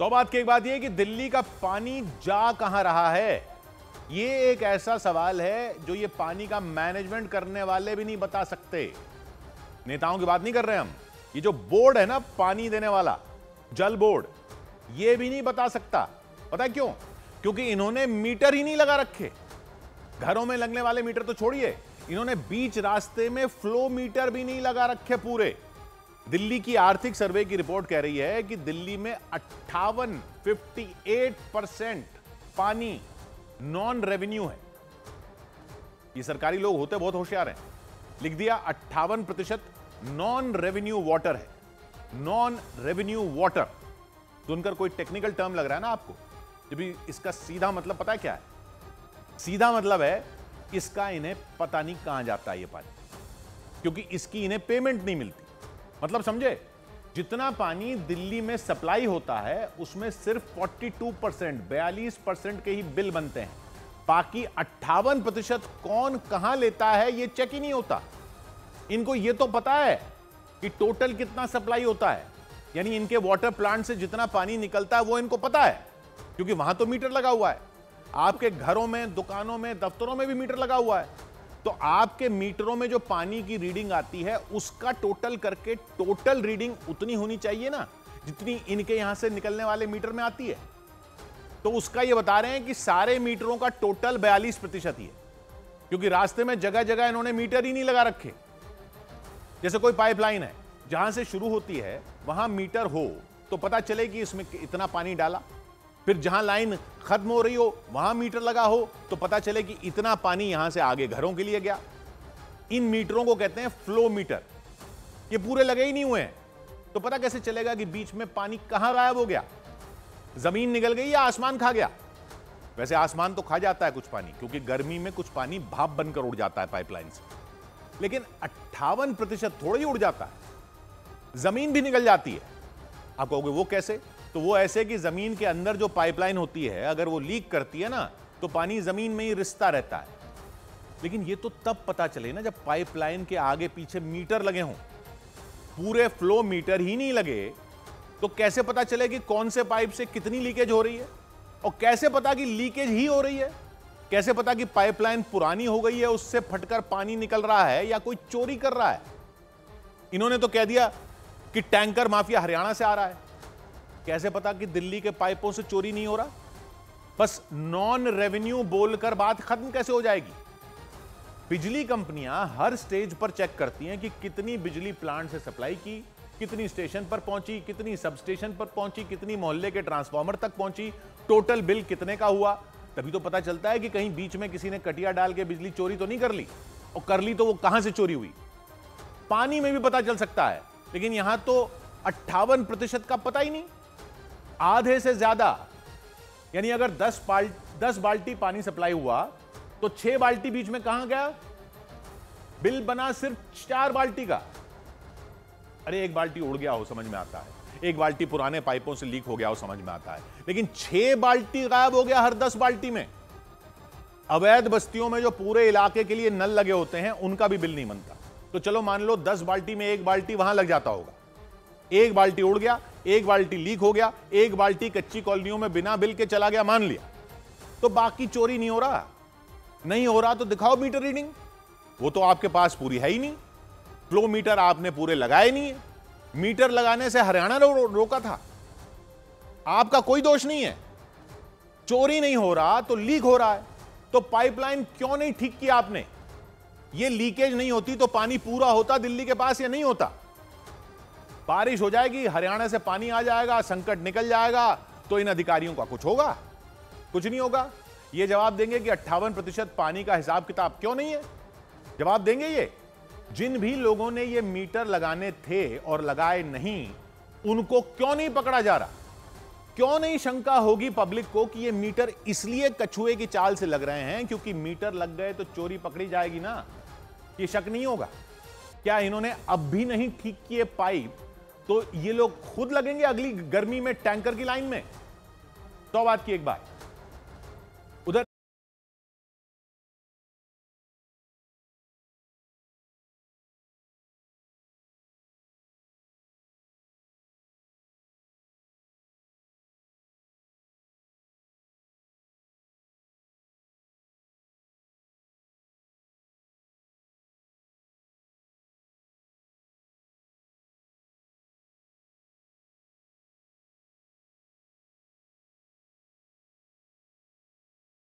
सौ बात की एक बात यह कि दिल्ली का पानी जा कहां रहा है, यह एक ऐसा सवाल है जो ये पानी का मैनेजमेंट करने वाले भी नहीं बता सकते। नेताओं की बात नहीं कर रहे हम, ये जो बोर्ड है ना पानी देने वाला, जल बोर्ड, ये भी नहीं बता सकता। पता है क्यों? क्योंकि इन्होंने मीटर ही नहीं लगा रखे। घरों में लगने वाले मीटर तो छोड़िए, इन्होंने बीच रास्ते में फ्लो मीटर भी नहीं लगा रखे पूरे। दिल्ली की आर्थिक सर्वे की रिपोर्ट कह रही है कि दिल्ली में 58% पानी नॉन रेवेन्यू है। ये सरकारी लोग होते बहुत होशियार हैं, लिख दिया 58% नॉन रेवेन्यू वाटर है। नॉन रेवेन्यू वाटर सुनकर कोई टेक्निकल टर्म लग रहा है ना आपको, जब इसका सीधा मतलब पता है क्या है? सीधा मतलब है इसका इन्हें पता नहीं कहां जाता है ये पानी, क्योंकि इसकी इन्हें पेमेंट नहीं मिलती। मतलब समझे, जितना पानी दिल्ली में सप्लाई होता है उसमें सिर्फ 42% के ही बिल बनते हैं। बाकी 58% कौन कहां लेता है ये चेक ही नहीं होता। इनको ये तो पता है कि टोटल कितना सप्लाई होता है, यानी इनके वाटर प्लांट से जितना पानी निकलता है वो इनको पता है, क्योंकि वहां तो मीटर लगा हुआ है। आपके घरों में, दुकानों में, दफ्तरों में भी मीटर लगा हुआ है। तो आपके मीटरों में जो पानी की रीडिंग आती है उसका टोटल करके टोटल रीडिंग उतनी होनी चाहिए ना जितनी इनके यहां से निकलने वाले मीटर में आती है। तो उसका ये बता रहे हैं कि सारे मीटरों का टोटल 42% ही है, क्योंकि रास्ते में जगह जगह इन्होंने मीटर ही नहीं लगा रखे। जैसे कोई पाइपलाइन है, जहां से शुरू होती है वहां मीटर हो तो पता चले कि इसमें इतना पानी डाला, फिर जहां लाइन खत्म हो रही हो वहां मीटर लगा हो तो पता चले कि इतना पानी यहां से आगे घरों के लिए गया। इन मीटरों को कहते हैं फ्लो मीटर। ये पूरे लगे ही नहीं हुए हैं, तो पता कैसे चलेगा कि बीच में पानी कहां गायब हो गया? जमीन निकल गई या आसमान खा गया? वैसे आसमान तो खा जाता है कुछ पानी, क्योंकि गर्मी में कुछ पानी भाप बनकर उड़ जाता है पाइपलाइन से, लेकिन 58% थोड़ा ही उड़ जाता है, जमीन भी निकल जाती है। आप कहोगे वो कैसे? तो वो ऐसे कि जमीन के अंदर जो पाइपलाइन होती है अगर वो लीक करती है ना तो पानी जमीन में ही रिसता रहता है। लेकिन ये तो तब पता चले ना जब पाइपलाइन के आगे पीछे मीटर लगे हों। पूरे फ्लो मीटर ही नहीं लगे तो कैसे पता चले कि कौन से पाइप से कितनी लीकेज हो रही है? और कैसे पता कि लीकेज ही हो रही है? कैसे पता कि पाइपलाइन पुरानी हो गई है, उससे फटकर पानी निकल रहा है, या कोई चोरी कर रहा है? इन्होंने तो कह दिया कि टैंकर माफिया हरियाणा से आ रहा है। कैसे पता कि दिल्ली के पाइपों से चोरी नहीं हो रहा? बस नॉन रेवेन्यू बोलकर बात खत्म कैसे हो जाएगी? बिजली कंपनियां हर स्टेज पर चेक करती हैं कि कितनी बिजली प्लांट से सप्लाई की, कितनी स्टेशन पर पहुंची, कितनी सब स्टेशन पर पहुंची, कितनी मोहल्ले के ट्रांसफार्मर तक पहुंची, टोटल बिल कितने का हुआ। तभी तो पता चलता है कि कहीं बीच में किसी ने कटिया डाल के बिजली चोरी तो नहीं कर ली, और कर ली तो वो कहां से चोरी हुई। पानी में भी पता चल सकता है, लेकिन यहां तो 58% का पता ही नहीं। आधे से ज्यादा, यानी अगर 10 बाल्टी पानी सप्लाई हुआ तो 6 बाल्टी बीच में कहां गया? बिल बना सिर्फ 4 बाल्टी का। अरे एक बाल्टी उड़ गया हो समझ में आता है, एक बाल्टी पुराने पाइपों से लीक हो गया हो समझ में आता है, लेकिन 6 बाल्टी गायब हो गया हर 10 बाल्टी में। अवैध बस्तियों में जो पूरे इलाके के लिए नल लगे होते हैं उनका भी बिल नहीं बनता। तो चलो मान लो 10 बाल्टी में एक बाल्टी वहां लग जाता होगा, एक बाल्टी उड़ गया, एक बाल्टी लीक हो गया, एक बाल्टी कच्ची कॉलोनियों में बिना बिल के चला गया, मान लिया, तो बाकी चोरी नहीं हो रहा। नहीं हो रहा तो दिखाओ मीटर रीडिंग। वो तो आपके पास पूरी है ही नहीं, फ्लो मीटर आपने पूरे लगाए नहीं है। मीटर लगाने से हरियाणा रोका था, आपका कोई दोष नहीं है। चोरी नहीं हो रहा तो लीक हो रहा है, तो पाइपलाइन क्यों नहीं ठीक किया आपने? ये लीकेज नहीं होती तो पानी पूरा होता दिल्ली के पास या नहीं होता? बारिश हो जाएगी, हरियाणा से पानी आ जाएगा, संकट निकल जाएगा, तो इन अधिकारियों का कुछ होगा? कुछ नहीं होगा। ये जवाब देंगे कि 58% पानी का हिसाब किताब क्यों नहीं है? जवाब देंगे ये। जिन भी लोगों ने ये मीटर लगाने थे और लगाए नहीं, उनको क्यों नहीं पकड़ा जा रहा? क्यों नहीं शंका होगी पब्लिक को कि ये मीटर इसलिए कछुए की चाल से लग रहे हैं क्योंकि मीटर लग गए तो चोरी पकड़ी जाएगी ना? ये शक नहीं होगा। क्या इन्होंने अब भी नहीं ठीक किए पाइप तो ये लोग खुद लगेंगे अगली गर्मी में टैंकर की लाइन में? तो बात की एक बात,